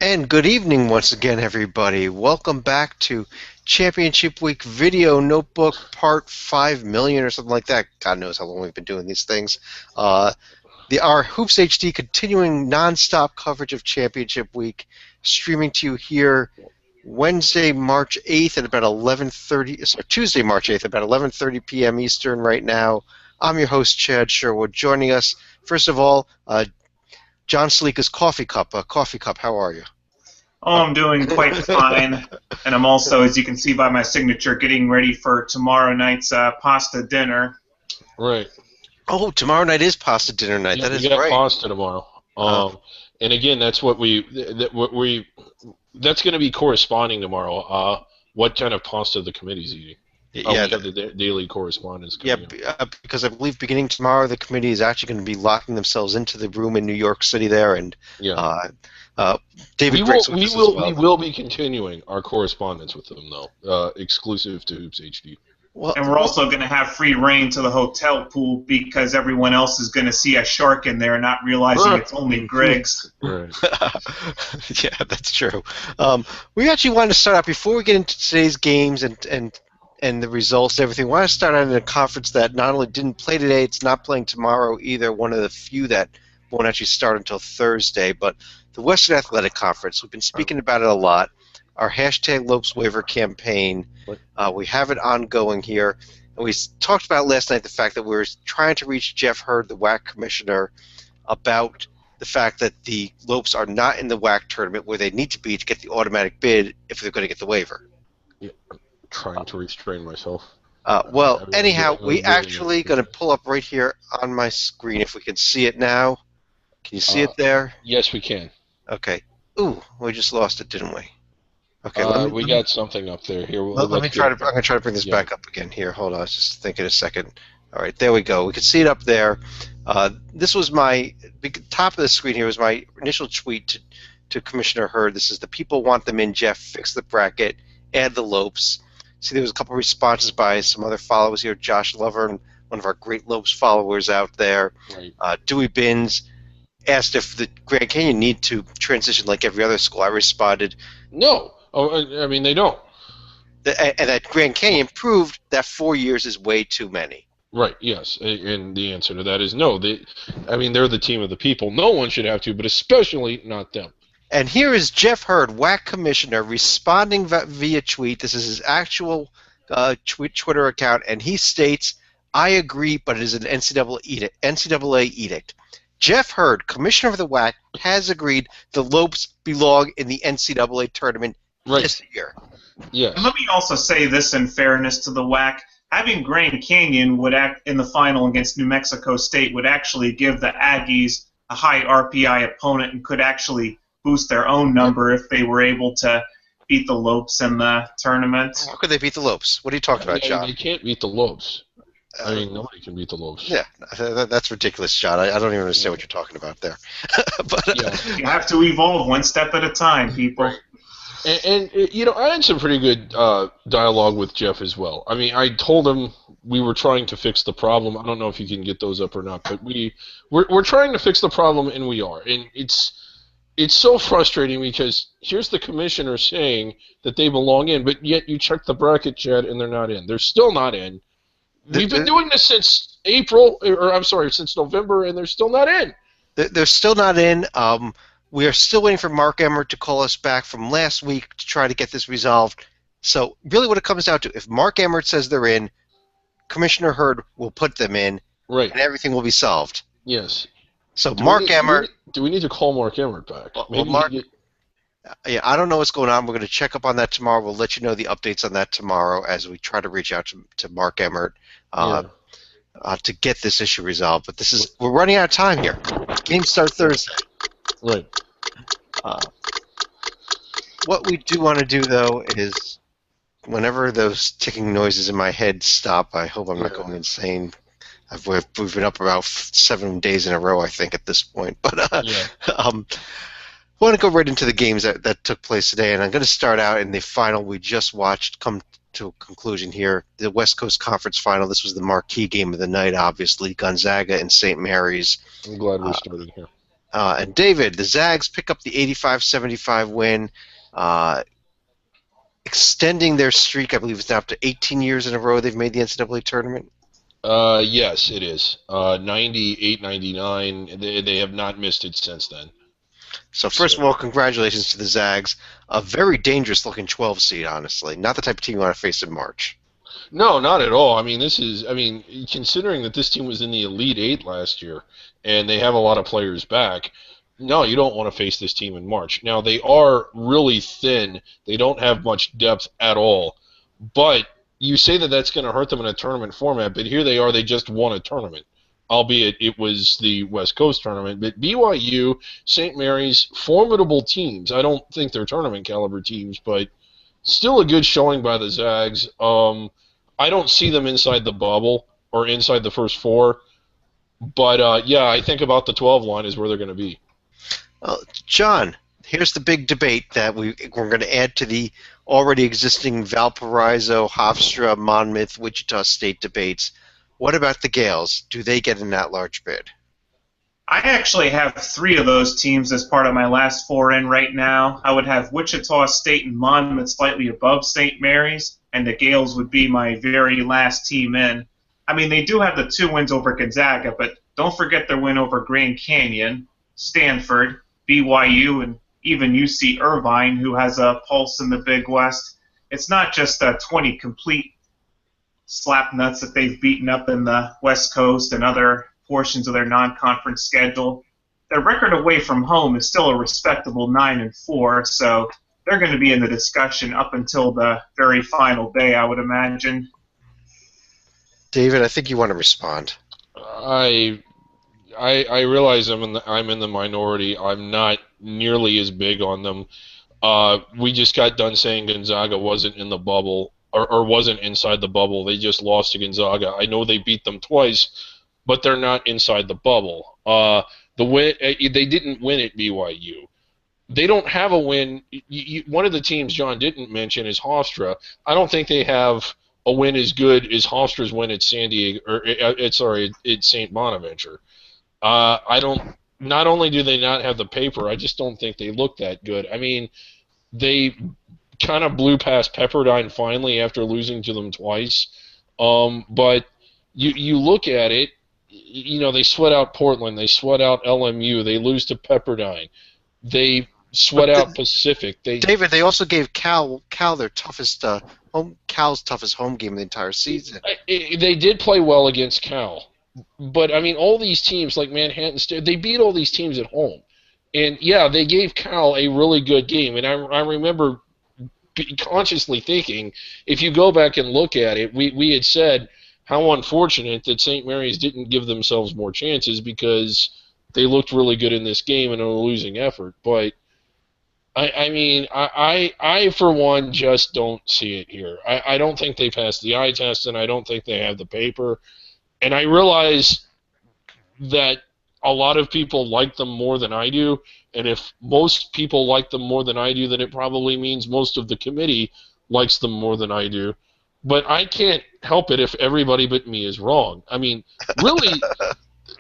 And good evening once again, everybody. Welcome back to Championship Week Video Notebook Part 5 million or something like that. God knows how long we've been doing these things. Our Hoops HD continuing non-stop coverage of Championship Week, streaming to you here Wednesday, March 8th at about 11:30, sorry, Tuesday, March 8th, about 11:30 p.m. Eastern right now. I'm your host, Chad Sherwood. Joining us, first of all, John Sleeka's Coffee Cup. Coffee Cup, how are you? Oh, I'm doing quite fine, and I'm also, as you can see by my signature, getting ready for tomorrow night's pasta dinner. Right. Oh, tomorrow night is pasta dinner night. Yeah, That we is got right. pasta tomorrow. And again, that's what that's going to be corresponding tomorrow. What kind of pasta the committee's eating? Yeah, we have the daily correspondence. Because I believe beginning tomorrow, the committee is actually going to be locking themselves into the room in New York City there, and David Griggs with us as well. We will be continuing our correspondence with them, though, exclusive to Hoops HD. And we're also going to have free reign to the hotel pool because everyone else is going to see a shark in there, not realizing it's only Griggs. Right. Yeah, that's true. We actually wanted to start out before we get into today's games and the results and everything. We want to start out in a conference that not only didn't play today, it's not playing tomorrow either. One of the few that won't actually start until Thursday, but the Western Athletic Conference. We've been speaking about it a lot. Our hashtag Lopes waiver campaign. We have it ongoing here. And we talked about last night the fact that we're trying to reach Jeff Hurd, the WAC commissioner, about the fact that the Lopes are not in the WAC tournament where they need to be to get the automatic bid if they're going to get the waiver. Yeah, I'm trying to restrain myself. Anyhow, we actually going to pull up right here on my screen if we can see it now. Can you see it there? Yes, we can. Okay. Ooh, we just lost it, didn't we? Okay, we got something up there. Here, I'm going to try to bring this back up again. Here, hold on. I was just thinking a second. All right, there we go. We can see it up there. This was my top of the screen. Here was my initial tweet to Commissioner Hurd. This is the people want them in. Jeff, fix the bracket, add the Lopes. See, there was a couple of responses by some other followers here. Josh Lover, one of our great Lopes followers out there. Right. Dewey Binns asked if the Grand Canyon need to transition like every other school. I responded, no. Oh, I mean, they don't. And that Grand Canyon proved that 4 years is way too many. Right, yes. And the answer to that is no. They're the team of the people. No one should have to, but especially not them. And here is Jeff Hurd, WAC commissioner, responding via tweet. This is his actual Twitter account, and he states, I agree, but it is an NCAA edict. Jeff Hurd, commissioner of the WAC, has agreed the Lopes belong in the NCAA tournament this year. Yes. And let me also say this in fairness to the WAC. Having Grand Canyon would act in the final against New Mexico State would actually give the Aggies a high RPI opponent and could actually boost their own number if they were able to beat the Lopes in the tournament. How could they beat the Lopes? What are you talking about, John? They can't beat the Lopes. Nobody can beat the Lopes. Yeah, that's ridiculous, John. I don't even understand what you're talking about there. You have to evolve one step at a time, people. Right. And I had some pretty good dialogue with Jeff as well. I mean, I told him we were trying to fix the problem. I don't know if you can get those up or not, but we're trying to fix the problem, and we are. And it's so frustrating because here's the commissioner saying that they belong in, but yet you check the bracket, Chad, and they're not in. They're still not in. We've been doing this since since November, and they're still not in. They're still not in. We are still waiting for Mark Emmert to call us back from last week to try to get this resolved. So really what it comes down to, if Mark Emmert says they're in, Commissioner Hurd will put them in, right, and everything will be solved. Yes. So Mark Emmert... Do we need to call Mark Emmert back? Yeah, I don't know what's going on. We're going to check up on that tomorrow. We'll let you know the updates on that tomorrow as we try to reach out to Mark Emmert to get this issue resolved. But we're running out of time here. Games start Thursday. Right. What we do want to do, though, is whenever those ticking noises in my head stop, I hope I'm not going insane. We've been up about 7 days in a row, I think, at this point. But I want to go right into the games that took place today, and I'm going to start out in the final we just watched come to a conclusion here. The West Coast Conference Final. This was the marquee game of the night, obviously. Gonzaga and St. Mary's. I'm glad we're starting here. And David, the Zags pick up the 85-75 win, uh, extending their streak. I believe it's now up to 18 years in a row they've made the NCAA tournament. Yes, it is. 98, 99. They have not missed it since then. So first of all, congratulations to the Zags. A very dangerous-looking 12 seed, honestly. Not the type of team you want to face in March. No, not at all. I mean, considering that this team was in the Elite Eight last year, and they have a lot of players back, no, you don't want to face this team in March. Now, they are really thin. They don't have much depth at all. But you say that that's going to hurt them in a tournament format, but here they are. They just won a tournament, albeit it was the West Coast tournament. But BYU, St. Mary's, formidable teams. I don't think they're tournament caliber teams, but still a good showing by the Zags. I don't see them inside the bubble or inside the first four, but yeah, I think about the 12 line is where they're going to be. John, here's the big debate that we're going to add to the already existing Valparaiso, Hofstra, Monmouth, Wichita State debates. What about the Gales? Do they get an at-large bid? I actually have 3 of those teams as part of my last 4 in right now. I would have Wichita State and Monmouth slightly above St. Mary's, and the Gales would be my very last team in. I mean, they do have the 2 wins over Gonzaga, but don't forget their win over Grand Canyon, Stanford, BYU, and even UC Irvine, who has a pulse in the Big West. It's not just 20 complete slapnuts that they've beaten up in the West Coast and other portions of their non-conference schedule. Their record away from home is still a respectable 9-4, so they're going to be in the discussion up until the very final day, I would imagine. David, I think you want to respond. I realize I'm in the minority. I'm not nearly as big on them. We just got done saying Gonzaga wasn't in the bubble or wasn't inside the bubble. They just lost to Gonzaga. I know they beat them twice, but they're not inside the bubble. They didn't win at BYU. They don't have a win. One of the teams John didn't mention is Hofstra. I don't think they have a win as good as Hofstra's win at at St. Bonaventure. Not only do they not have the paper, I just don't think they look that good. I mean, they kind of blew past Pepperdine finally after losing to them twice. But you look at it, they sweat out Portland, they sweat out LMU, they lose to Pepperdine, they sweat out Pacific. David, they also gave Cal their toughest Cal's toughest home game of the entire season. They did play well against Cal. But, I mean, all these teams, like Manhattan State, they beat all these teams at home. And, yeah, they gave Cal a really good game. And I remember consciously thinking, if you go back and look at it, we had said how unfortunate that St. Mary's didn't give themselves more chances because they looked really good in this game in a losing effort. But, I for one, just don't see it here. I don't think they passed the eye test, and I don't think they have the paper. And I realize that a lot of people like them more than I do, and if most people like them more than I do, then it probably means most of the committee likes them more than I do. But I can't help it if everybody but me is wrong. I mean, really,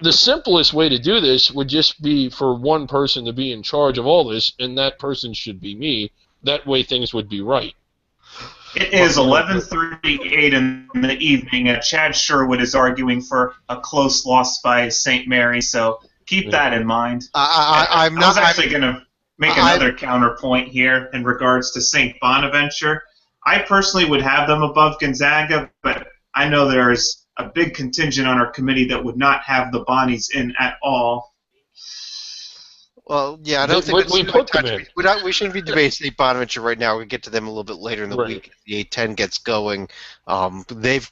the simplest way to do this would just be for one person to be in charge of all this, and that person should be me. That way things would be right. It is 11:38 in the evening, and Chad Sherwood is arguing for a close loss by St. Mary, so keep that in mind. I was actually going to make another counterpoint here in regards to St. Bonaventure. I personally would have them above Gonzaga, but I know there's a big contingent on our committee that would not have the Bonnies in at all. Well, yeah, I don't think we put them in. We shouldn't be debating St. Bonaventure right now. We get to them a little bit later in the week. The A10 gets going. The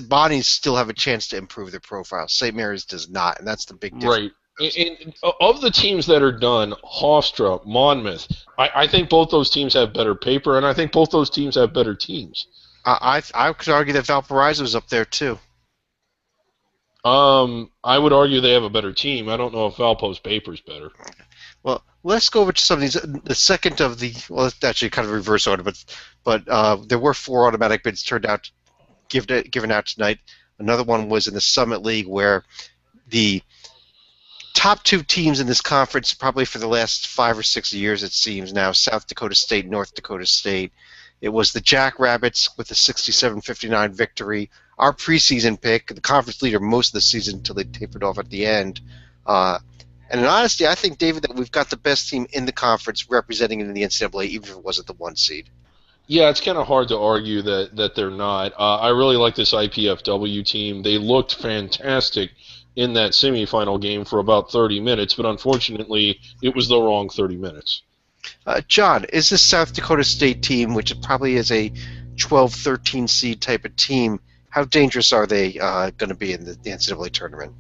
Bonnies still have a chance to improve their profile. St. Mary's does not, and that's the big difference. Right. And of the teams that are done, Hofstra, Monmouth, I think both those teams have better paper, and I think both those teams have better teams. I could argue that Valparaiso is up there too. I would argue they have a better team. I don't know if Valpo's paper's better. Well, let's go over to some of these. The second of the, well, it's actually kind of reverse order, but there were 4 automatic bids turned out, given out tonight. Another one was in the Summit League where the top two teams in this conference, probably for the last 5 or 6 years, it seems now, South Dakota State, North Dakota State. It was the Jackrabbits with the 67-59 victory. Our preseason pick, the conference leader most of the season until they tapered off at the end. And in honesty, I think, David, that we've got the best team in the conference representing it in the NCAA, even if it wasn't the 1 seed. Yeah, it's kind of hard to argue that they're not. I really like this IPFW team. They looked fantastic in that semifinal game for about 30 minutes, but unfortunately, it was the wrong 30 minutes. John, is this South Dakota State team, which probably is a 12-13 seed type of team, how dangerous are they going to be in the NCAA tournament?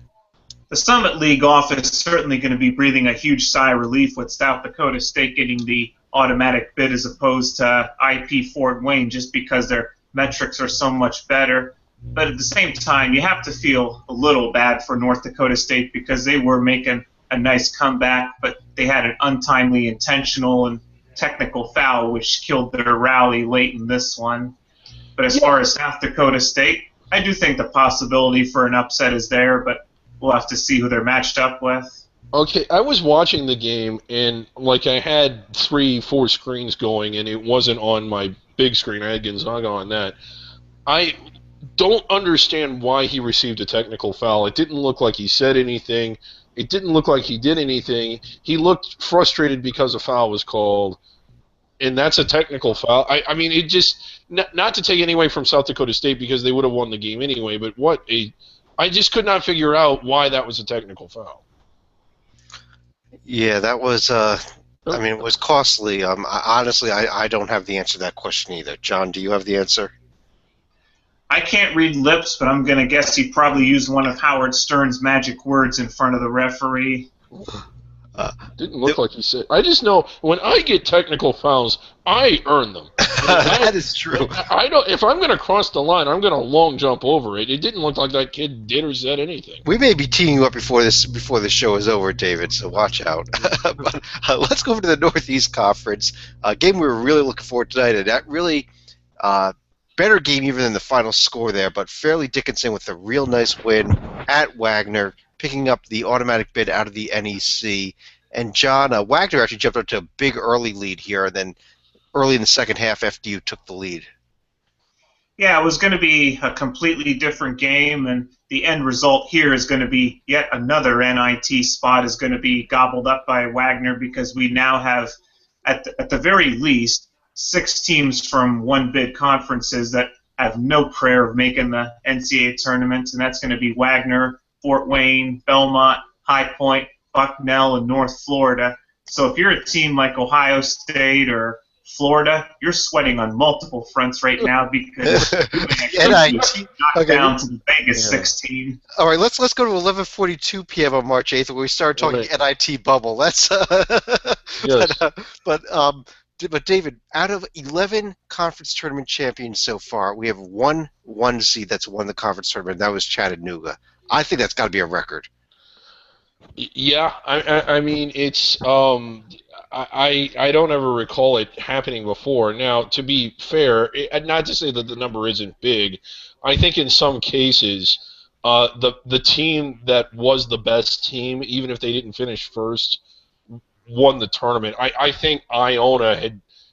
The Summit League office is certainly going to be breathing a huge sigh of relief with South Dakota State getting the automatic bid as opposed to IP Fort Wayne, just because their metrics are so much better. But at the same time, you have to feel a little bad for North Dakota State because they were making a nice comeback, but they had an untimely intentional and technical foul which killed their rally late in this one. But as far as South Dakota State, I do think the possibility for an upset is there, but we'll have to see who they're matched up with. Okay, I was watching the game, and I had 3-4 screens going, and it wasn't on my big screen. I had Gonzaga on that. I don't understand why he received a technical foul. It didn't look like he said anything. It didn't look like he did anything. He looked frustrated because a foul was called, and that's a technical foul. I mean, it just, not to take any away from South Dakota State because they would have won the game anyway, but I just could not figure out why that was a technical foul. Yeah, that was, it was costly. Honestly, I don't have the answer to that question either. John, do you have the answer? I can't read lips, but I'm going to guess he probably used one of Howard Stern's magic words in front of the referee. Didn't look like he said. I just know when I get technical fouls, I earn them. That is true. I don't. If I'm going to cross the line, I'm going to long jump over it. It didn't look like that kid did or said anything. We may be teeing you up before the show is over, David. So watch out. But, let's go over to the Northeast Conference. A game we were really looking forward to tonight, and that really better game even than the final score there. But Fairleigh Dickinson with a real nice win at Wagner, picking up the automatic bid out of the NEC. And John, Wagner actually jumped up to a big early lead here, and then early in the second half, FDU took the lead. Yeah, it was going to be a completely different game, and the end result here is going to be yet another NIT spot is going to be gobbled up by Wagner because we now have, at the very least, 6 teams from one-bid conferences that have no prayer of making the NCAA tournament, and that's going to be Wagner, Fort Wayne, Belmont, High Point, Bucknell, and North Florida. So if you're a team like Ohio State or Florida, you're sweating on multiple fronts right now because NIT knocked down to the Vegas 16. All right, let's go to 11:42 p.m. on March 8th, where we start talking NIT bubble. That's yes. But David, out of 11 conference tournament champions so far, we have one seed that's won the conference tournament. That was Chattanooga. I think that's got to be a record. Yeah, I mean, it's I don't ever recall it happening before. Now, to be fair, not to say that the number isn't big, I think in some cases the team that was the best team, even if they didn't finish first, won the tournament. I think Iona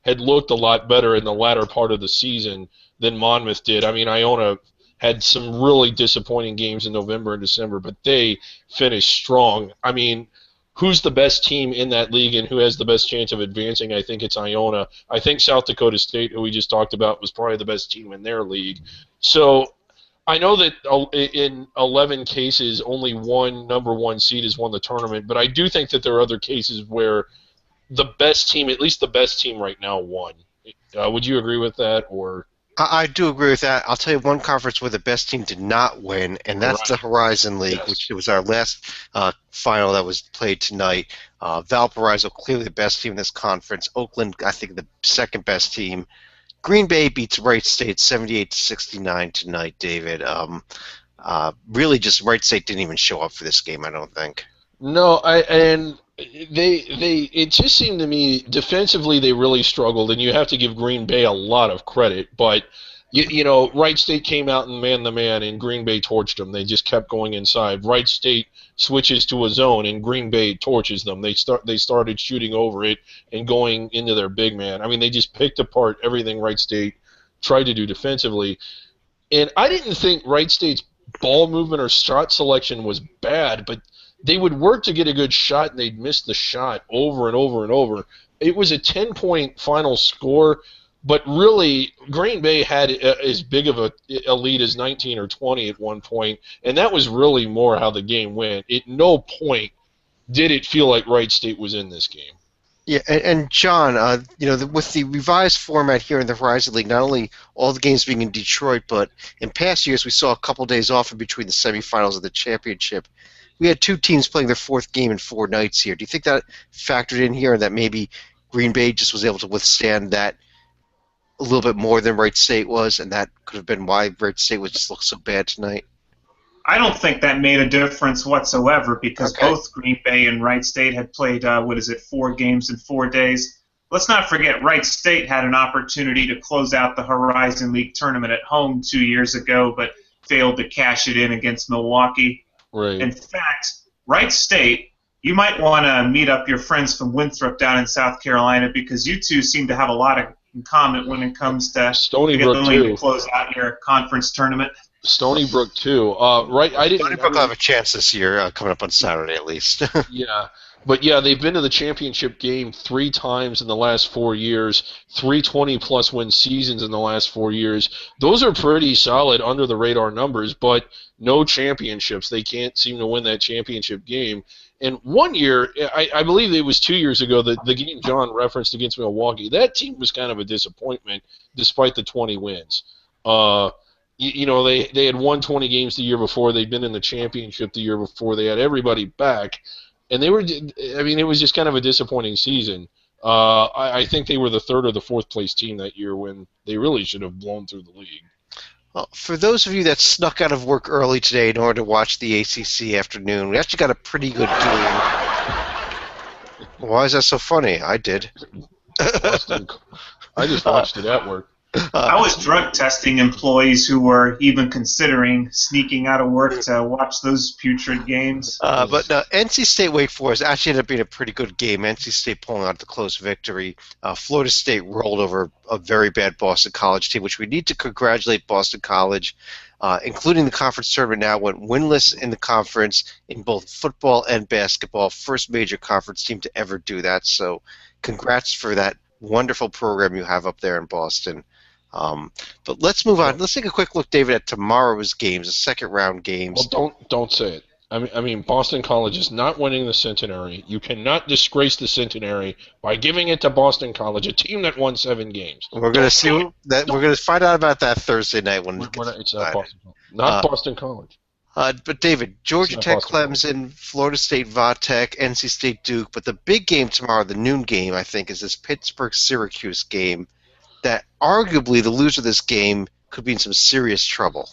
had looked a lot better in the latter part of the season than Monmouth did. I mean, Iona had some really disappointing games in November and December, but they finished strong. I mean, who's the best team in that league and who has the best chance of advancing? I think it's Iona. I think South Dakota State, who we just talked about, was probably the best team in their league. So I know that in 11 cases, only one number 1 seed has won the tournament, but I do think that there are other cases where the best team, at least the best team right now, won. Would you agree with that, or? I do agree with that. I'll tell you one conference where the best team did not win, and that's the Horizon League, which was our last final that was played tonight. Valparaiso, clearly the best team in this conference. Oakland, I think, the second best team. Green Bay beats Wright State 78-69 tonight, David. Really, just Wright State didn't even show up for this game, I don't think. No, it just seemed to me defensively they really struggled, and you have to give Green Bay a lot of credit. But Wright State came out and man-to-man, and Green Bay torched them. They just kept going inside. Wright State switches to a zone, and Green Bay torches them. They started shooting over it and going into their big man. I mean, they just picked apart everything Wright State tried to do defensively. And I didn't think Wright State's ball movement or shot selection was bad, but they would work to get a good shot, and they'd miss the shot over and over and over. It was a 10-point final score. But really, Green Bay had as big of a lead as 19 or 20 at one point, and that was really more how the game went. At no point did it feel like Wright State was in this game. Yeah, and John, with the revised format here in the Horizon League, not only all the games being in Detroit, but in past years we saw a couple days off in between the semifinals of the championship. We had two teams playing their fourth game in 4 nights here. Do you think that factored in here, and that maybe Green Bay just was able to withstand that a little bit more than Wright State was, and that could have been why Wright State was just look so bad tonight? I don't think that made a difference whatsoever because both Green Bay and Wright State had played, 4 games in 4 days. Let's not forget Wright State had an opportunity to close out the Horizon League tournament at home 2 years ago, but failed to cash it in against Milwaukee. Right. In fact, Wright State, you might want to meet up your friends from Winthrop down in South Carolina because you two seem to have a lot in common when it comes to Stony Brook too. To close out your conference tournament. Stony Brook too. Right, I didn't. Stony Brook will have a chance this year, coming up on Saturday at least. Yeah, but yeah, they've been to the championship game 3 times in the last 4 years. 3 20-plus win seasons in the last 4 years. Those are pretty solid under the radar numbers, but no championships. They can't seem to win that championship game. And one year, I believe it was 2 years ago, the game John referenced against Milwaukee, that team was kind of a disappointment despite the 20 wins. They had won 20 games the year before. They'd been in the championship the year before. They had everybody back. And it was just kind of a disappointing season. I think they were the 3rd or the 4th place team that year when they really should have blown through the league. Well, for those of you that snuck out of work early today in order to watch the ACC afternoon, we actually got a pretty good game. Why is that so funny? I did. I just watched it at work. I was drug testing employees who were even considering sneaking out of work to watch those putrid games. But no, NC State Wake Forest actually ended up being a pretty good game. NC State pulling out the close victory. Florida State rolled over a very bad Boston College team, which we need to congratulate Boston College, including the conference tournament now, went winless in the conference in both football and basketball. First major conference team to ever do that. So congrats for that wonderful program you have up there in Boston. But let's move on. Let's take a quick look, David, at tomorrow's games, the second-round games. Well, don't say it. I mean, Boston College is not winning the Centenary. You cannot disgrace the Centenary by giving it to Boston College, a team that won 7 games. We're going to see that. We're going to find out about that Thursday night when it's not Boston College. Not Boston College. But David, Georgia Tech, Clemson, Florida State, Vatech, NC State, Duke. But the big game tomorrow, the noon game, I think, is this Pittsburgh-Syracuse game. That arguably the loser of this game could be in some serious trouble.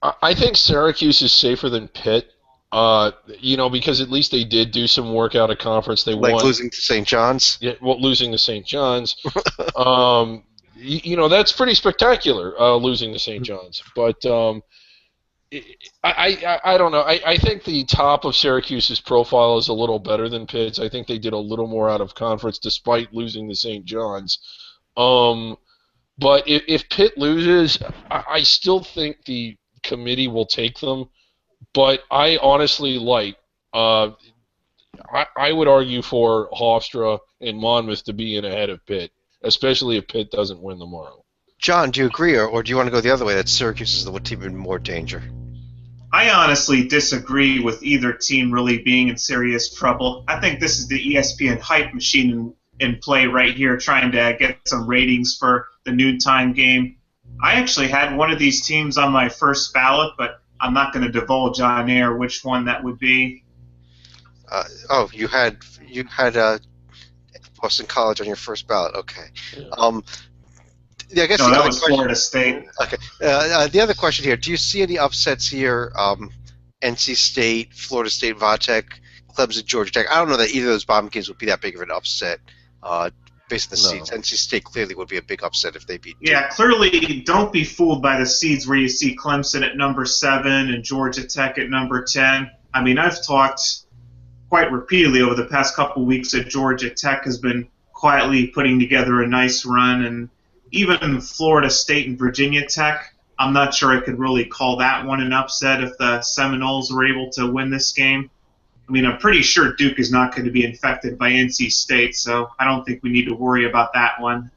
I think Syracuse is safer than Pitt, because at least they did do some work out of conference. They won. Losing to St. John's? Yeah, losing to St. John's. That's pretty spectacular, losing to St. John's. But I don't know. I think the top of Syracuse's profile is a little better than Pitt's. I think they did a little more out of conference despite losing to St. John's. But if Pitt loses, I still think the committee will take them. But I honestly I would argue for Hofstra and Monmouth to be in ahead of Pitt, especially if Pitt doesn't win tomorrow. John, do you agree, or do you want to go the other way, that Syracuse is the team in more danger? I honestly disagree with either team really being in serious trouble. I think this is the ESPN hype machine in play right here, trying to get some ratings for the noontime game. I actually had one of these teams on my first ballot, but I'm not going to divulge on air which one that would be. You had Boston College on your first ballot. Okay. I guess no, that was Florida State. Okay. The other question here: do you see any upsets here? NC State, Florida State, Vatech, Clemson, Georgia Tech. I don't know that either of those bomb games would be that big of an upset. based on the No. seeds. NC State clearly would be a big upset if they beat Duke. Yeah, clearly don't be fooled by the seeds where you see Clemson at number 7 and Georgia Tech at number 10. I mean, I've talked quite repeatedly over the past couple weeks that Georgia Tech has been quietly putting together a nice run, and even Florida State and Virginia Tech, I'm not sure I could really call that one an upset if the Seminoles were able to win this game. I mean, I'm pretty sure Duke is not going to be infected by NC State, so I don't think we need to worry about that one.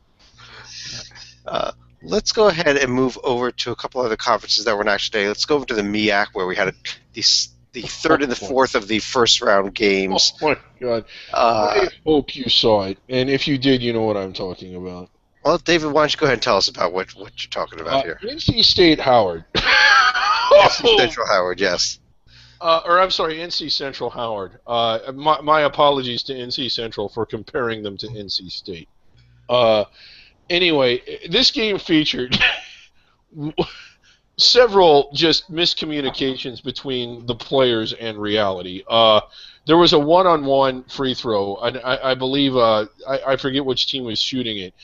Let's go ahead and move over to a couple other conferences that were not today. Let's go over to the MEAC, where we had the third and the fourth of the first round games. Oh my God! I hope you saw it, and if you did, you know what I'm talking about. Well, David, why don't you go ahead and tell us about what you're talking about here? NC State Howard. NC Central Howard, yes. Or I'm sorry, NC Central Howard. My apologies to NC Central for comparing them to NC State. Anyway, this game featured several just miscommunications between the players and reality. There was a one-on-one free throw, and I believe I forget which team was shooting it.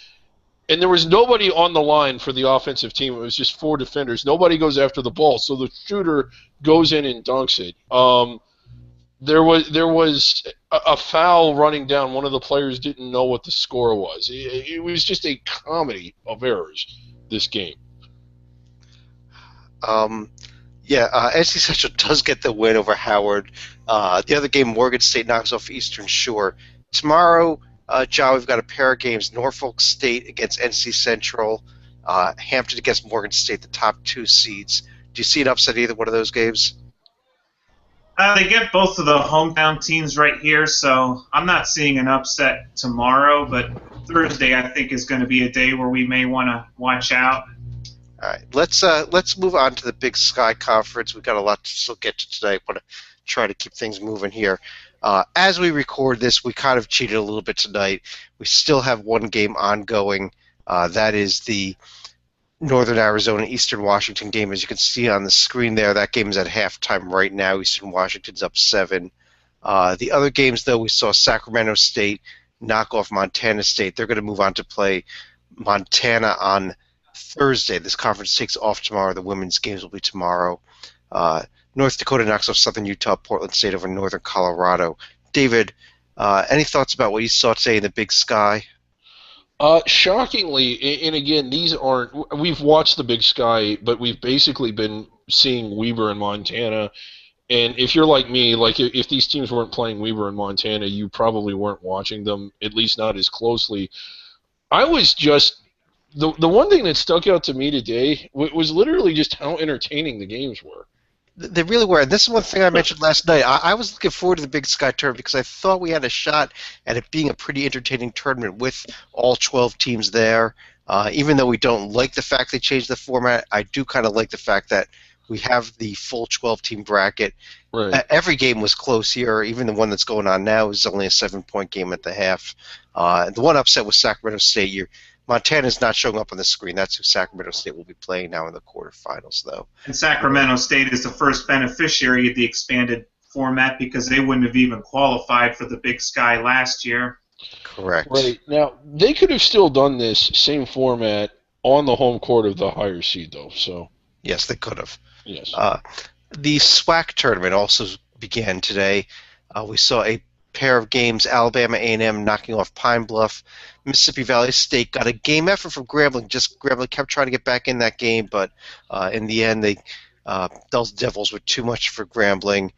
And there was nobody on the line for the offensive team. It was just 4 defenders. Nobody goes after the ball, so the shooter goes in and dunks it. There was a foul running down. One of the players didn't know what the score was. It was just a comedy of errors, this game. NC Central does get the win over Howard. The other game, Morgan State knocks off Eastern Shore. Tomorrow, John, we've got a pair of games. Norfolk State against NC Central. Hampton against Morgan State, the top 2 seeds. Do you see an upset either one of those games? They get both of the hometown teams right here, so I'm not seeing an upset tomorrow, but Thursday I think is going to be a day where we may want to watch out. All right, let's move on to the Big Sky Conference. We've got a lot to still get to today. I want to try to keep things moving here. As we record this, we kind of cheated a little bit tonight. We still have one game ongoing. That is the Northern Arizona Eastern Washington game. As you can see on the screen there, that game is at halftime right now. Eastern Washington's up 7. The other games, though, we saw Sacramento State knock off Montana State. They're going to move on to play Montana on Thursday. This conference takes off tomorrow. The women's games will be tomorrow. North Dakota knocks off Southern Utah, Portland State over Northern Colorado. David, any thoughts about what you saw today in the Big Sky? Shockingly, and again, we've watched the Big Sky, but we've basically been seeing Weber and Montana. And if you're like me, like if these teams weren't playing Weber and Montana, you probably weren't watching them, at least not as closely. I was just the one thing that stuck out to me today was literally just how entertaining the games were. They really were. And this is one thing I mentioned last night. I was looking forward to the Big Sky tournament because I thought we had a shot at it being a pretty entertaining tournament with all 12 teams there. Even though we don't like the fact they changed the format, I do kind of like the fact that we have the full 12-team bracket. Right. Every game was close here. Even the one that's going on now is only a 7-point game at the half. The one upset was Sacramento State. Montana's not showing up on the screen. That's who Sacramento State will be playing now in the quarterfinals, though. And Sacramento State is the first beneficiary of the expanded format because they wouldn't have even qualified for the Big Sky last year. Correct. Right. Now, they could have still done this same format on the home court of the higher seed, though. So. Yes, they could have. Yes. The SWAC tournament also began today. We saw a pair of games, Alabama A&M knocking off Pine Bluff. Mississippi Valley State got a game effort from Grambling. Grambling kept trying to get back in that game, but in the end, those Devils were too much for Grambling.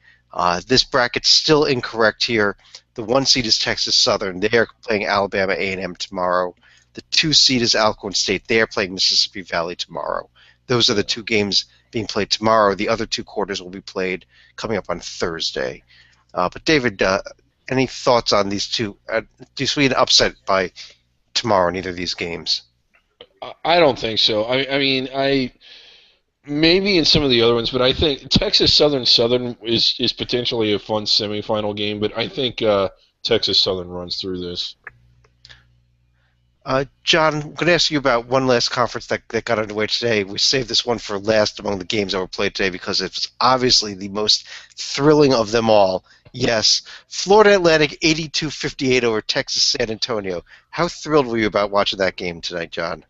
This bracket's still incorrect here. The 1 seed is Texas Southern. They are playing Alabama A&M tomorrow. The 2 seed is Alcorn State. They are playing Mississippi Valley tomorrow. Those are the 2 games being played tomorrow. The other 2 quarters will be played coming up on Thursday. But David, any thoughts on these 2? Do you see an upset by tomorrow in either of these games? I don't think so. I mean, maybe in some of the other ones, but I think Texas Southern is potentially a fun semifinal game, but I think Texas Southern runs through this. John, I'm going to ask you about one last conference that got underway today. We saved this one for last among the games that were played today because it's obviously the most thrilling of them all. Yes. Florida Atlantic 82-58 over Texas San Antonio. How thrilled were you about watching that game tonight, John?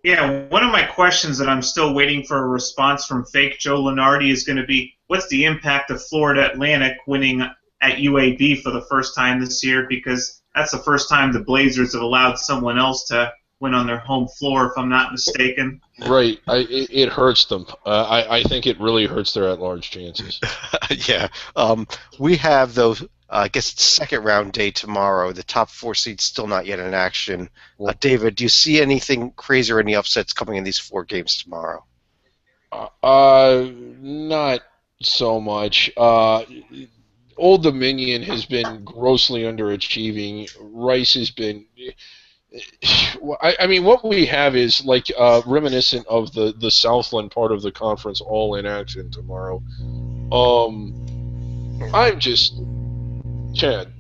Yeah, one of my questions that I'm still waiting for a response from fake Joe Lunardi is going to be, what's the impact of Florida Atlantic winning at UAB for the first time this year? Because that's the first time the Blazers have allowed someone else to win on their home floor, if I'm not mistaken. Right. It hurts them. I think it really hurts their at-large chances. Yeah. We have, though, I guess it's second round day tomorrow. The top 4 seeds still not yet in action. David, do you see anything crazy or any upsets coming in these 4 games tomorrow? Not so much. Old Dominion has been grossly underachieving. Rice has been. I mean, what we have is like reminiscent of the Southland part of the conference, all in action tomorrow. I'm just, Chad.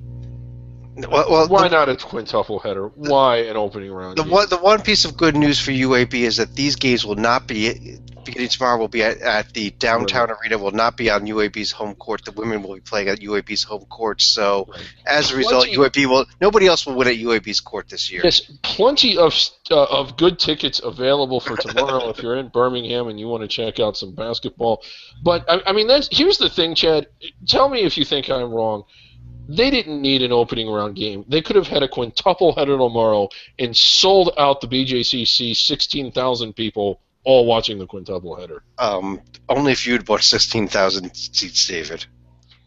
Well, why not a quintuple header? Why an opening round? The one piece of good news for UAB is that these games will not be beginning tomorrow. Will be at the downtown arena. Will not be on UAB's home court. The women will be playing at UAB's home court. So as a result, nobody else will win at UAB's court this year. Yes, plenty of good tickets available for tomorrow if you're in Birmingham and you want to check out some basketball. But I mean, here's the thing, Chad. Tell me if you think I'm wrong. They didn't need an opening round game. They could have had a quintuple header tomorrow and sold out the BJCC 16,000 people all watching the quintuple header. Only if you'd bought 16,000 seats, David.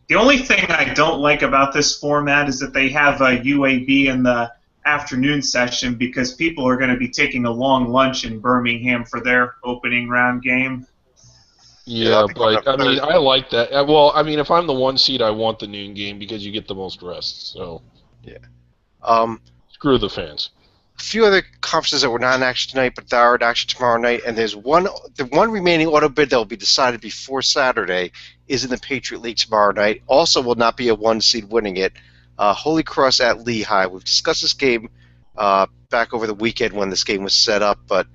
The only thing I don't like about this format is that they have a UAB in the afternoon session because people are going to be taking a long lunch in Birmingham for their opening round game. Yeah, but I mean, I like that. Well, I mean, if I'm the 1 seed, I want the noon game because you get the most rest. So, yeah. Screw the fans. A few other conferences that were not in action tonight, but they are in action tomorrow night. And the one remaining auto bid that will be decided before Saturday is in the Patriot League tomorrow night. Also, will not be a 1 seed winning it. Holy Cross at Lehigh. We've discussed this game back over the weekend when this game was set up, but.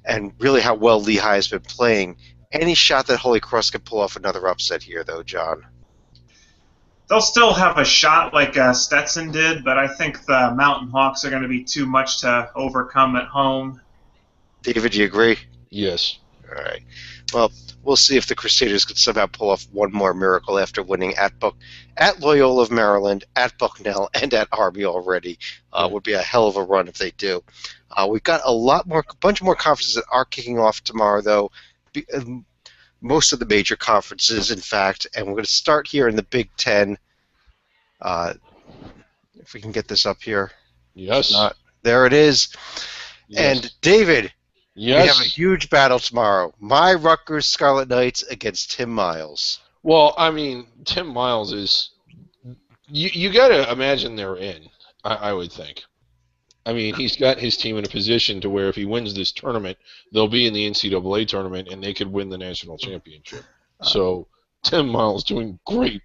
And really how well Lehigh has been playing. Any shot that Holy Cross could pull off another upset here, though, John? They'll still have a shot like Stetson did, but I think the Mountain Hawks are going to be too much to overcome at home. David, do you agree? Yes. All right. Well, we'll see if the Crusaders could somehow pull off one more miracle after winning at Loyola of Maryland, at Bucknell, and at Army already. Would be a hell of a run if they do. We've got a bunch more conferences that are kicking off tomorrow, though. Most of the major conferences, in fact, and we're going to start here in the Big Ten. If we can get this up here. Yes. There it is. Yes. And David, yes. We have a huge battle tomorrow. My Rutgers Scarlet Knights against Tim Miles. Well, I mean, Tim Miles is. You got to imagine they're in. I would think. I mean, he's got his team in a position to where if he wins this tournament, they'll be in the NCAA tournament and they could win the national championship. So Tim Miles doing great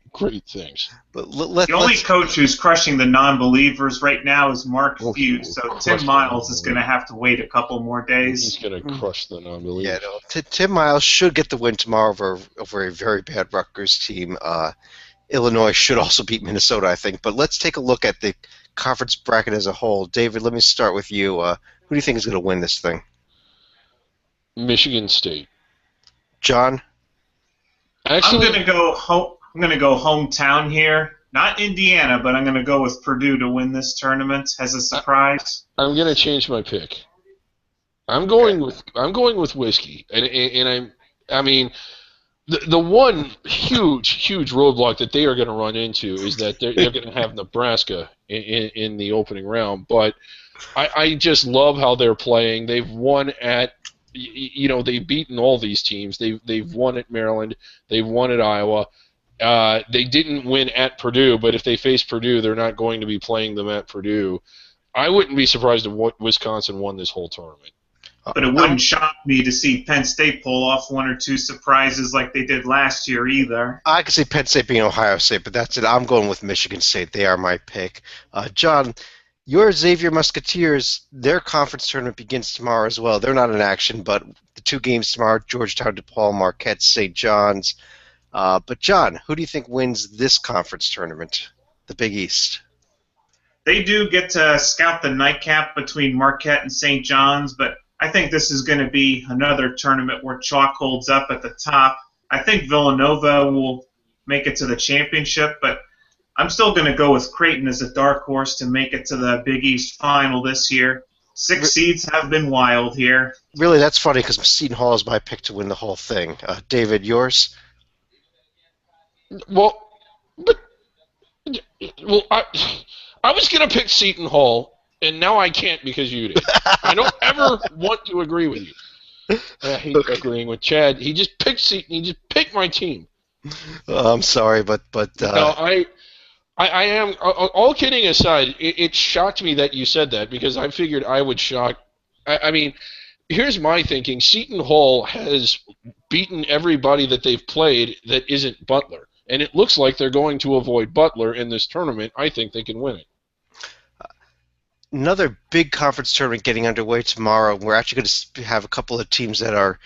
things. But the only coach who's crushing the non-believers right now is Mark Feud. So Tim Miles is going to have to wait a couple more days. He's going to crush the non-believers. Yeah, Tim Miles should get the win tomorrow over a very bad Rutgers team. Illinois should also beat Minnesota, I think. But let's take a look at the conference bracket as a whole. David, let me start with you. Who do you think is going to win this thing? Michigan State. John? Actually, I'm going to go hometown here. Not Indiana, but I'm going to go with Purdue to win this tournament as a surprise. I'm going to change my pick. I'm going with whiskey, and I mean. The one huge roadblock that they are going to run into is that they're going to have Nebraska in the opening round. But I just love how they're playing. They've won at, they've beaten all these teams. They've won at Maryland. They've won at Iowa. They didn't win at Purdue, but if they face Purdue, they're not going to be playing them at Purdue. I wouldn't be surprised if Wisconsin won this whole tournament. But it wouldn't shock me to see Penn State pull off 1 or 2 surprises like they did last year either. I could see Penn State being Ohio State, but that's it. I'm going with Michigan State. They are my pick. John, your Xavier Musketeers, their conference tournament begins tomorrow as well. They're not in action, but the 2 games tomorrow, Georgetown, DePaul, Marquette, St. John's. But John, who do you think wins this conference tournament, the Big East? They do get to scout the nightcap between Marquette and St. John's, but I think this is going to be another tournament where chalk holds up at the top. I think Villanova will make it to the championship, but I'm still going to go with Creighton as a dark horse to make it to the Big East final this year. 6 seeds have been wild here. Really, that's funny because Seton Hall is my pick to win the whole thing. David, yours? Well, I was going to pick Seton Hall, and now I can't because you did. I don't ever want to agree with you. I hate agreeing with Chad. He just picked Seton. He just picked my team. I'm sorry, but no, I am. All kidding aside, it shocked me that you said that because I figured I would shock. I mean, here's my thinking: Seton Hall has beaten everybody that they've played that isn't Butler, and it looks like they're going to avoid Butler in this tournament. I think they can win it. Another big conference tournament getting underway tomorrow. We're actually going to have a couple of teams that are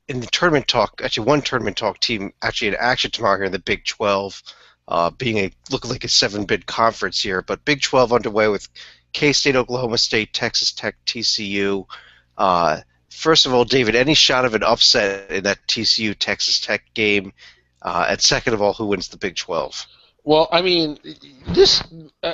in the tournament talk. Actually, one tournament talk team actually in action tomorrow here in the Big 12, looking like a 7-bid conference here. But Big 12 underway with K-State, Oklahoma State, Texas Tech, TCU. First of all, David, any shot of an upset in that TCU-Texas Tech game? And second of all, who wins the Big 12? Well, I mean,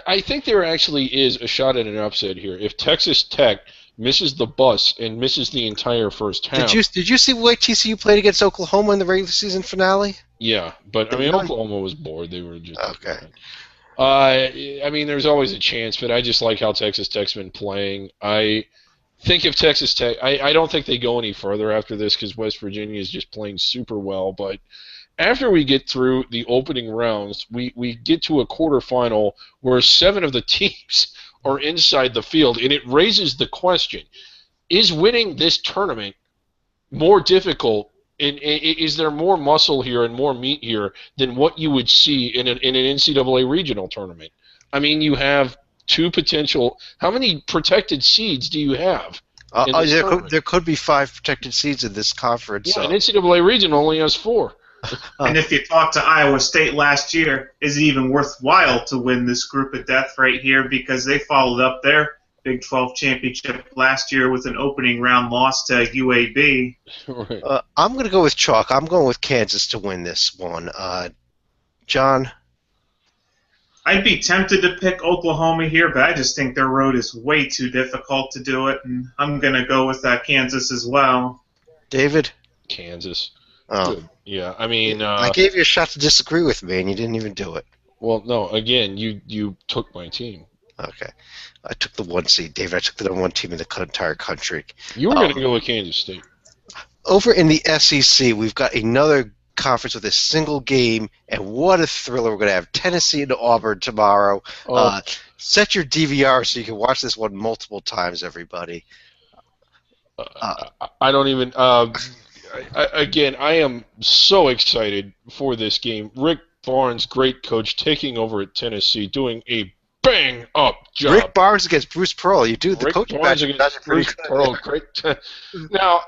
I think there actually is a shot at an upset here. If Texas Tech misses the bus and misses the entire first half. Did you see the way TCU played against Oklahoma in the regular season finale? Yeah, but I mean, Oklahoma was bored. They were just okay. I mean, there's always a chance, but I just like how Texas Tech's been playing. I think if Texas Tech, I don't think they go any further after this because West Virginia is just playing super well, but after we get through the opening rounds, we get to a quarterfinal where 7 of the teams are inside the field, and it raises the question, is winning this tournament more difficult, and is there more muscle here and more meat here than what you would see in an NCAA regional tournament? I mean, you have 2 potential – how many protected seeds do you have? There could be 5 protected seeds in this conference. Yeah, an NCAA regional only has 4. And if you talk to Iowa State last year, is it even worthwhile to win this group of death right here because they followed up their Big 12 championship last year with an opening round loss to UAB? Right. I'm going to go with chalk. I'm going with Kansas to win this one. John? I'd be tempted to pick Oklahoma here, but I just think their road is way too difficult to do it, and I'm going to go with Kansas as well. David? Kansas. Oh. Good. Yeah, I mean... I gave you a shot to disagree with me, and you didn't even do it. Well, no, again, you took my team. Okay. I took the 1 seed, David. I took the number 1 team in the entire country. You were going to go with Kansas State. Over in the SEC, we've got another conference with a single game, and what a thriller we're going to have. Tennessee and Auburn tomorrow. Set your DVR so you can watch this one multiple times, everybody. I don't even... Again, I am so excited for this game. Rick Barnes, great coach, taking over at Tennessee, doing a bang-up job. Rick Barnes against Bruce Pearl. You do the coaching match against Bruce Pearl. Great. Now,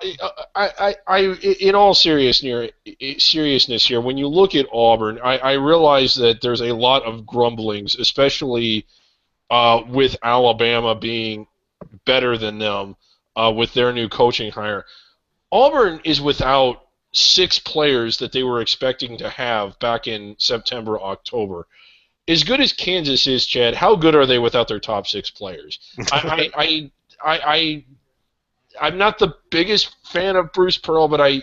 I in all seriousness here, when you look at Auburn, I realize that there's a lot of grumblings, especially with Alabama being better than them with their new coaching hire. Auburn is without 6 players that they were expecting to have back in September, October. As good as Kansas is, Chad, how good are they without their top 6 players? I'm not the biggest fan of Bruce Pearl, but I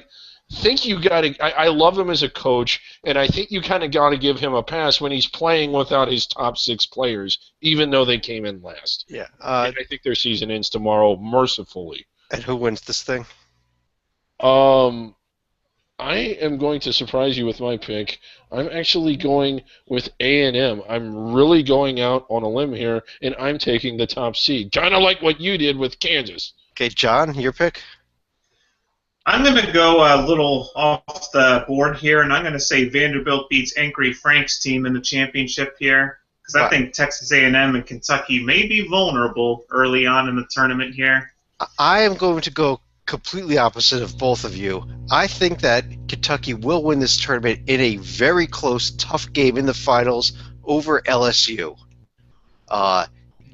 think you got to. I love him as a coach, and I think you kind of got to give him a pass when he's playing without his top 6 players, even though they came in last. Yeah, and I think their season ends tomorrow, mercifully. And who wins this thing? I am going to surprise you with my pick. I'm actually going with A&M. I'm really going out on a limb here, and I'm taking the top seed. Kind of like what you did with Kansas. Okay, John, your pick? I'm going to go a little off the board here, and I'm going to say Vanderbilt beats Ankery Frank's team in the championship here, because I think Texas A&M and Kentucky may be vulnerable early on in the tournament here. I am going to go completely opposite of both of you. I think that Kentucky will win this tournament in a very close, tough game in the finals over LSU.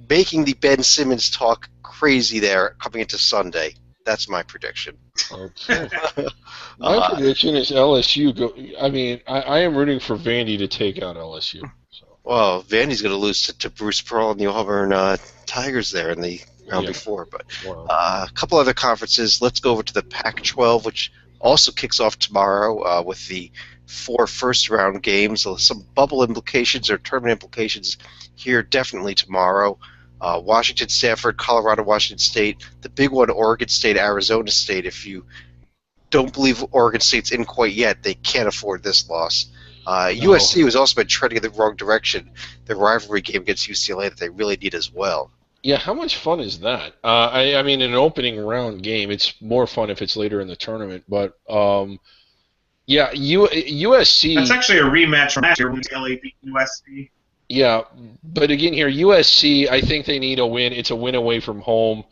Making the Ben Simmons talk crazy there coming into Sunday. That's my prediction. Okay. My prediction is LSU go. I mean, I am rooting for Vandy to take out LSU. So. Well, Vandy's going to lose to Bruce Pearl and the Auburn Tigers there in the round before. But wow. A couple other conferences. Let's go over to the Pac-12, which also kicks off tomorrow with the 4 first-round games. So some bubble implications or tournament implications here definitely tomorrow. Washington, Stanford, Colorado, Washington State. The big one, Oregon State, Arizona State. If you don't believe Oregon State's in quite yet, they can't afford this loss. USC has also been treading in the wrong direction. The rivalry game against UCLA that they really need as well. Yeah, how much fun is that? I mean, in an opening round game, it's more fun if it's later in the tournament. But yeah, USC. That's actually a rematch from last year when UCLA beat USC. Yeah, but again here, USC, I think they need a win. It's a win away from home.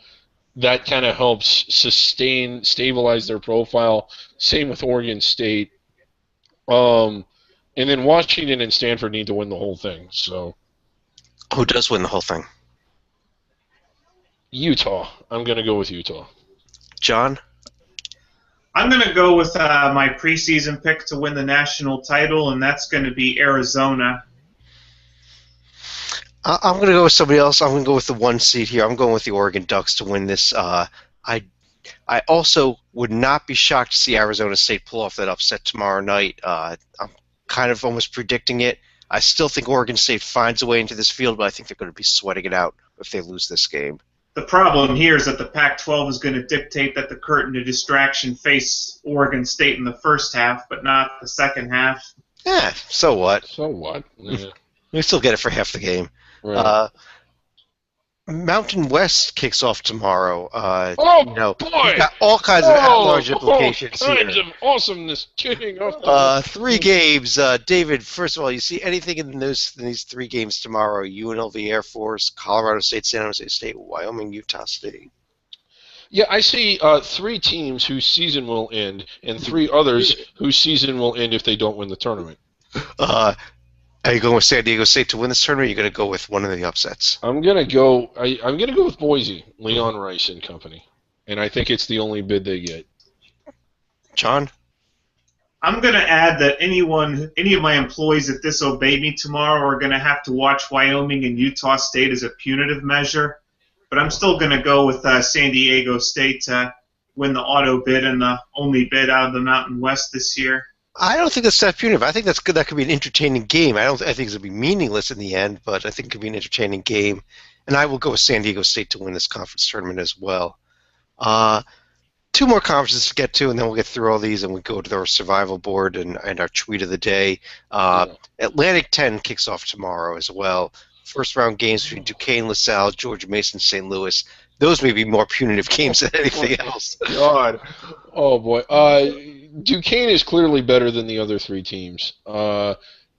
That kind of helps stabilize their profile. Same with Oregon State. And then Washington and Stanford need to win the whole thing. So, who does win the whole thing? Utah. I'm going to go with Utah. John? I'm going to go with my preseason pick to win the national title, and that's going to be Arizona. I'm going to go with somebody else. I'm going to go with the 1 seed here. I'm going with the Oregon Ducks to win this. I also would not be shocked to see Arizona State pull off that upset tomorrow night. I'm kind of almost predicting it. I still think Oregon State finds a way into this field, but I think they're going to be sweating it out if they lose this game. The problem here is that the Pac-12 is going to dictate that the curtain of distraction face Oregon State in the first half, but not the second half. Yeah, so what? So what? Yeah. We still get it for half the game. Right. Mountain West kicks off tomorrow. Boy! We've got all kinds of at-large implications all kinds here. of awesomeness kicking off. 3 games. David, first of all, you see anything in these 3 games tomorrow? UNLV Air Force, Colorado State, San Jose State, Wyoming, Utah State. Yeah, I see 3 teams whose season will end, and 3 others whose season will end if they don't win the tournament. Are you going with San Diego State to win this tournament, or are you going to go with one of the upsets? I'm gonna go with Boise, Leon Rice and company, and I think it's the only bid they get. John? I'm going to add that any of my employees that disobey me tomorrow are going to have to watch Wyoming and Utah State as a punitive measure. But I'm still going to go with San Diego State to win the auto bid and the only bid out of the Mountain West this year. I don't think that's that punitive. I think that's good. That could be an entertaining game. I think it's going to be meaningless in the end, but I think it could be an entertaining game. And I will go with San Diego State to win this conference tournament as well. 2 more conferences to get to, and then we'll get through all these, and we'll go to our survival board and our tweet of the day. Atlantic 10 kicks off tomorrow as well. First round games between Duquesne, LaSalle, George Mason, St. Louis. Those may be more punitive games than anything else. God. Oh, boy. Duquesne is clearly better than the other 3 teams.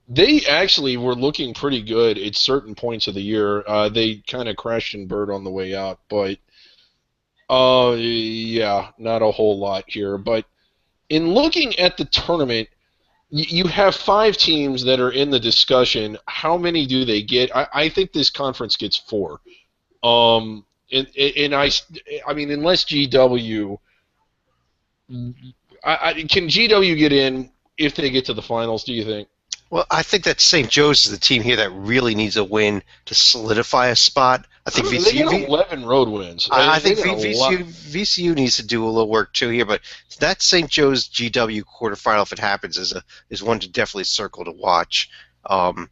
They actually were looking pretty good at certain points of the year. They kind of crashed and burned on the way out, but yeah, not a whole lot here. But in looking at the tournament, you have 5 teams that are in the discussion. How many do they get? I think this conference gets 4. And I mean, unless GW, can GW get in if they get to the finals, do you think? Well, I think that St. Joe's is the team here that really needs a win to solidify a spot. I think They get 11 road wins. I think VCU needs to do a little work too here, but that St. Joe's GW quarterfinal, if it happens, is one to definitely circle to watch. I'm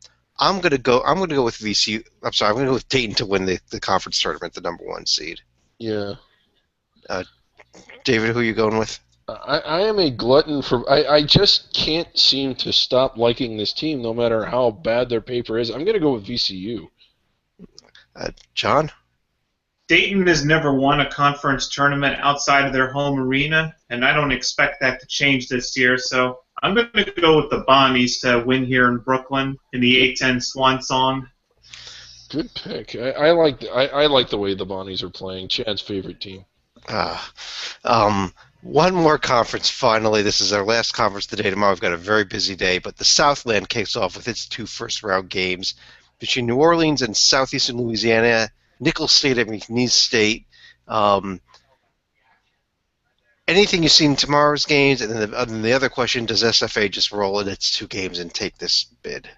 gonna go with VCU. I'm sorry, I'm gonna go with Dayton to win the conference tournament, the number 1 seed. Yeah. David, who are you going with? I am a glutton for. I just can't seem to stop liking this team, no matter how bad their paper is. I'm gonna go with VCU. John? Dayton has never won a conference tournament outside of their home arena, and I don't expect that to change this year. So I'm going to go with the Bonnies to win here in Brooklyn in the A-10 Swan Song. Good pick. I like the way the Bonnies are playing. Chad's favorite team. Uh, One more conference finally. This is our last conference today. Tomorrow we've got a very busy day, but the Southland kicks off with its two first-round games between New Orleans and Southeastern Louisiana, Nicholls State and McNeese State. Um, Anything you've seen in tomorrow's games, and then the other question: does SFA just roll in its two games and take this bid?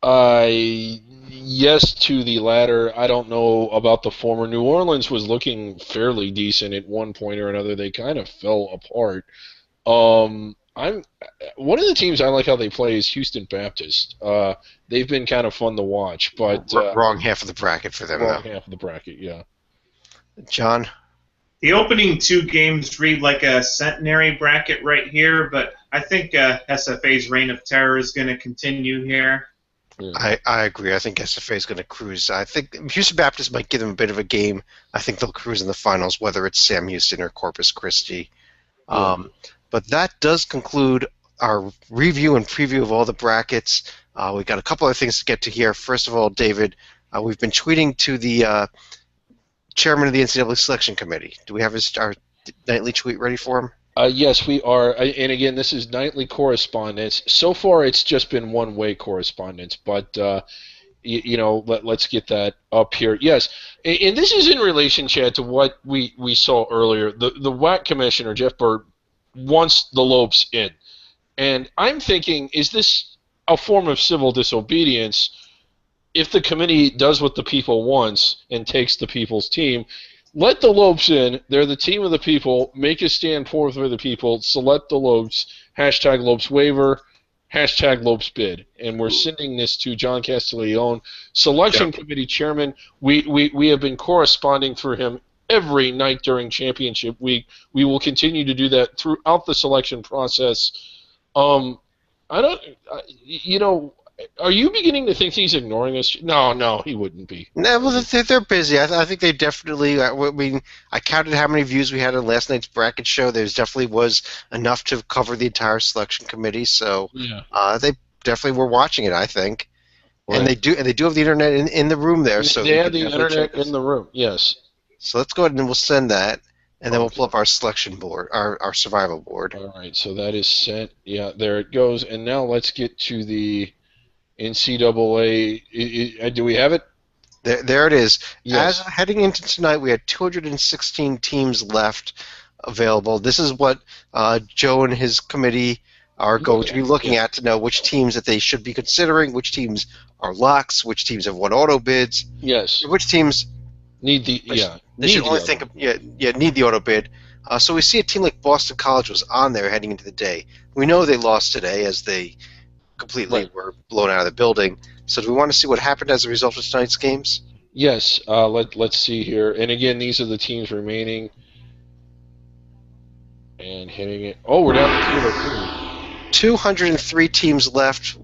Yes to the latter. I don't know about the former. New Orleans was looking fairly decent at one point or another. They kind of fell apart. I'm one of the teams I like how they play is Houston Baptist. They've been kind of fun to watch, but Wrong half of the bracket for them, wrong though. half of the bracket, yeah. John? The opening two games read like a centenary bracket right here, but I think SFA's reign of terror is going to continue here. Yeah. I agree. I think SFA is going to cruise. I think Houston Baptist might give them a bit of a game. I think they'll cruise in the finals, whether it's Sam Houston or Corpus Christi. But that does conclude our review and preview of all the brackets. We've got a couple other things to get to here. First of all, David, we've been tweeting to the chairman of the NCAA Selection Committee. Do we have our nightly tweet ready for him? Yes, we are. And again, this is nightly correspondence. So far, it's just been one-way correspondence, but let's get that up here. Yes, and this is in relation, Chad, to what we saw earlier. The WAC commissioner, Jeff Burt, wants the Lopes in. And I'm thinking, is this a form of civil disobedience if the committee does what the people wants and takes the people's team? Let the Lopes in. They're the team of the people. Make a stand forth for the people. Select the Lopes. Hashtag Lopes waiver. Hashtag Lopes bid. And we're sending this to John Castiglione, Selection Committee Chairman. We have been corresponding through him every night during championship week. We will continue to do that throughout the selection process. Are you beginning to think he's ignoring us? No, he wouldn't be. No, well, they're busy. I think they definitely. I mean, I counted how many views we had on last night's bracket show. There's definitely was enough to cover the entire selection committee. So they definitely were watching it, I think. Right. And they do have the internet in the room there. So they have the internet in the room. Yes. So let's go ahead and we'll send that, and then we'll pull up our selection board, our survival board. All right. So that is sent. Yeah, there it goes. And now let's get to the NCAA. Do we have it? There it is. Yes. As heading into tonight, we had 216 teams left available. This is what Joe and his committee are going to be looking at to know which teams that they should be considering, which teams are locks, which teams have won auto bids. Yes. Which teams need the They should only think of need the auto bid. So we see a team like Boston College was on there heading into the day. We know they lost today as they completely were blown out of the building. So do we want to see what happened as a result of tonight's games? Yes. Let's see here. And again, these are the teams remaining. And hitting it. Oh, we're down to 203 teams left.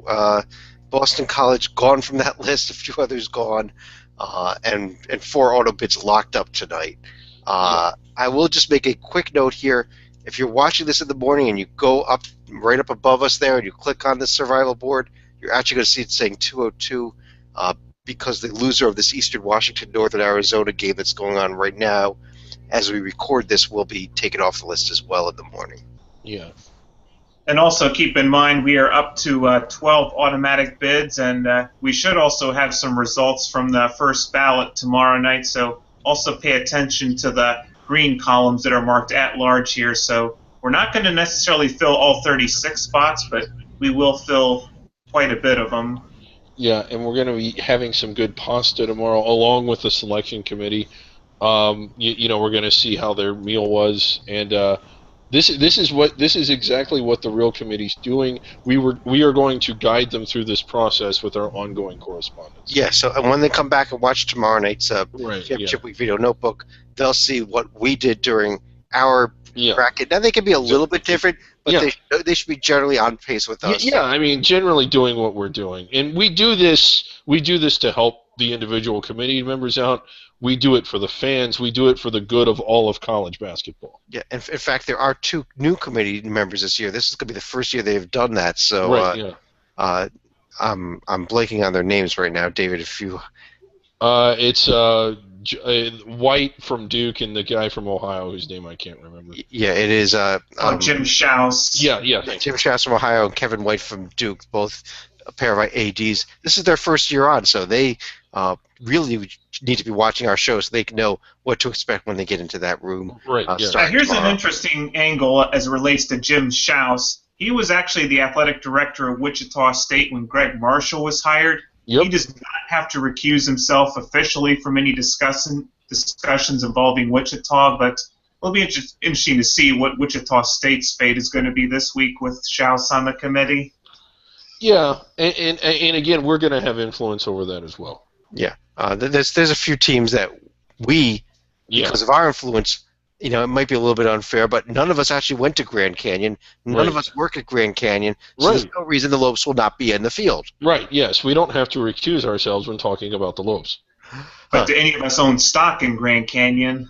Boston College gone from that list. A few others gone. And 4 auto bids locked up tonight. I will just make a quick note here. If you're watching this in the morning and you go up right up above us there and you click on the survival board, you're actually going to see it saying 202 because the loser of this Eastern Washington Northern Arizona game that's going on right now, as we record this, will be taken off the list as well in the morning. Yeah. And also keep in mind we are up to 12 automatic bids, and we should also have some results from the first ballot tomorrow night. So also pay attention to the green columns that are marked at large here. So we're not going to necessarily fill all 36 spots, but we will fill quite a bit of them. Yeah, and we're going to be having some good pasta tomorrow, along with the selection committee. We're going to see how their meal was, and this is exactly what the real committee's doing. We are going to guide them through this process with our ongoing correspondence. Yeah. So and when they come back and watch tomorrow night's Championship Week video notebook, they'll see what we did during our bracket. Now they can be a little bit different, but they should be generally on pace with us. Yeah, I mean, generally doing what we're doing, and we do this to help the individual committee members out. We do it for the fans. We do it for the good of all of college basketball. Yeah, in fact, there are 2 new committee members this year. This is going to be the first year they've done that. So I'm blanking on their names right now, David. If you, it's White from Duke and the guy from Ohio whose name I can't remember. Yeah, it is. Jim Schaus. Yeah, thanks. Jim Schaus from Ohio and Kevin White from Duke, both a pair of ADs. This is their first year on, so they really need to be watching our show so they can know what to expect when they get into that room. Right. Yeah. Now, here's tomorrow. an interesting angle as it relates to Jim Schaus. He was actually the athletic director of Wichita State when Greg Marshall was hired. Yep. He does not have to recuse himself officially from any discussions involving Wichita, but it'll be interesting to see what Wichita State's fate is going to be this week with Schaus on the committee. Yeah, and again, we're going to have influence over that as well. Yeah, there's a few teams that we, because of our influence, it might be a little bit unfair, but none of us actually went to Grand Canyon. None of us work at Grand Canyon, so there's no reason the Lopes will not be in the field. Right, yes, we don't have to recuse ourselves when talking about the Lopes. But do any of us own stock in Grand Canyon?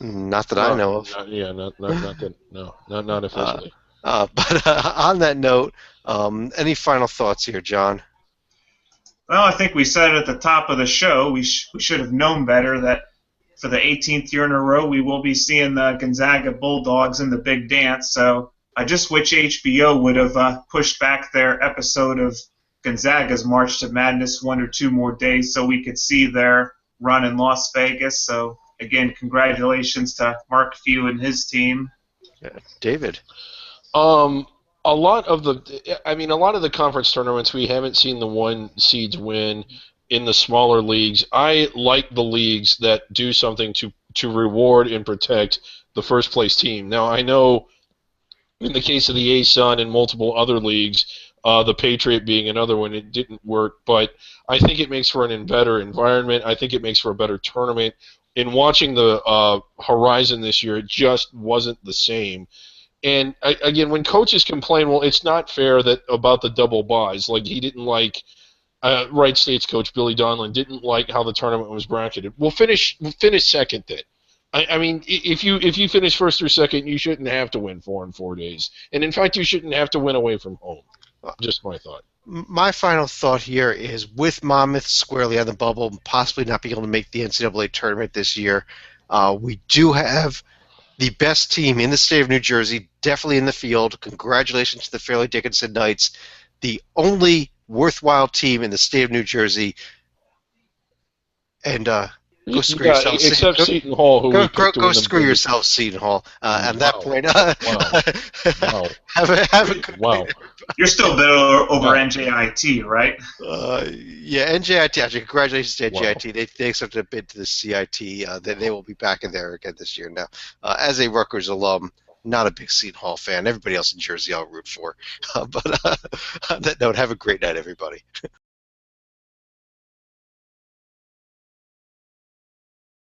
Not that I know of. Not officially. But on that note, any final thoughts here, John? Well, I think we said at the top of the show we should have known better that for the 18th year in a row we will be seeing the Gonzaga Bulldogs in the big dance. So I just wish HBO would have pushed back their episode of Gonzaga's March to Madness 1 or 2 more days so we could see their run in Las Vegas. So, again, congratulations to Mark Few and his team. Yeah. David? A lot of the conference tournaments we haven't seen the 1 seeds win in the smaller leagues. I like the leagues that do something to reward and protect the first place team. Now I know in the case of the ASUN and multiple other leagues, the Patriot being another one, it didn't work, but I think it makes for a better environment. I think it makes for a better tournament. In watching the Horizon this year, it just wasn't the same. And again, when coaches complain, well, it's not fair about the double buys. Like he didn't like Wright State's coach Billy Donlin didn't like how the tournament was bracketed. Well, finish second then. I mean, if you finish first or second, you shouldn't have to win 4 in 4 days. And in fact, you shouldn't have to win away from home. Just my thought. My final thought here is with Monmouth squarely on the bubble and possibly not being able to make the NCAA tournament this year, we do have the best team in the state of New Jersey, definitely in the field. Congratulations to the Fairleigh Dickinson Knights, the only worthwhile team in the state of New Jersey. And go screw yourself. Except Seton Hall, who go screw yourself, Seton Hall. On that point, have a good night. You're still better over NJIT, right? Yeah, NJIT. Actually, congratulations to NJIT. They accepted a bid to the CIT. They will be back in there again this year. Now, as a Rutgers alum, not a big Seton Hall fan. Everybody else in Jersey I'll root for. But on that note, have a great night, everybody.